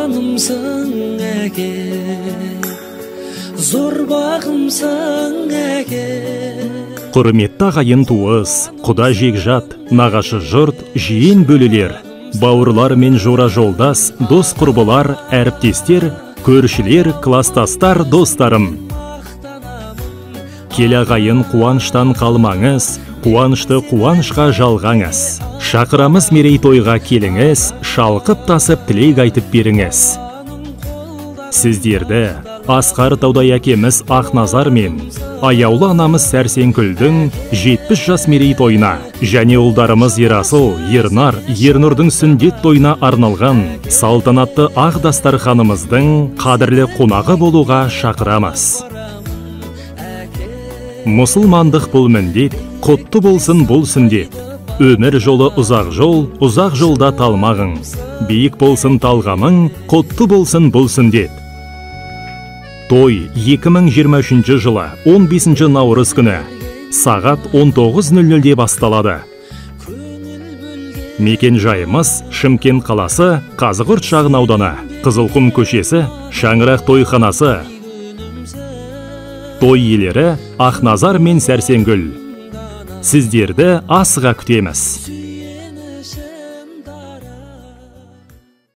жанымсың әке, зор бағымсың әке. Құрметті ағайын туыс, құда жекжат, нағашы жұрт, жиен бөлелер, бауырлар мен жора жолдас, дос құрбылар, әріптестер, көршілер, кластастар, достарым. Кел ағайын қуаныштан қалмаңыз, қуанышты қуанышқа жалғаңыз. Шақырамыз мерейтойға келіңіз, шалқып тасып тілек айтып беріңіз. Сіздерді Асқар Таудай әкеміз Ақназар мен аяулы анамыз Сәрсенкүлдің 70 жас мерейтойына және ұлдарымыз Ерасыл, Ернар, Ернұрдың сүндет тойына арналған салтанатты ақ дастарханымыздың қадірлі қонағы болуға шақырамыз. Мұсылмандық бұл міндет, құтты болсын бұл сүндет. Өмір жолы ұзақ жол, ұзақ жолда талмағың. Биік болсын талғамың, құтты болсын бұл сүндет. Той 2023 жылы 15 наурыз күні сағат 19:00-де басталады. Мекен жайымыз Шымкент қаласы, Қазығұрт шағын ауданы, Қызылқұм көшесі, Шаңырақ тойханасы. Той иелері Ақназар мен Сәрсенгүл. Сіздерді асыға күтеміз.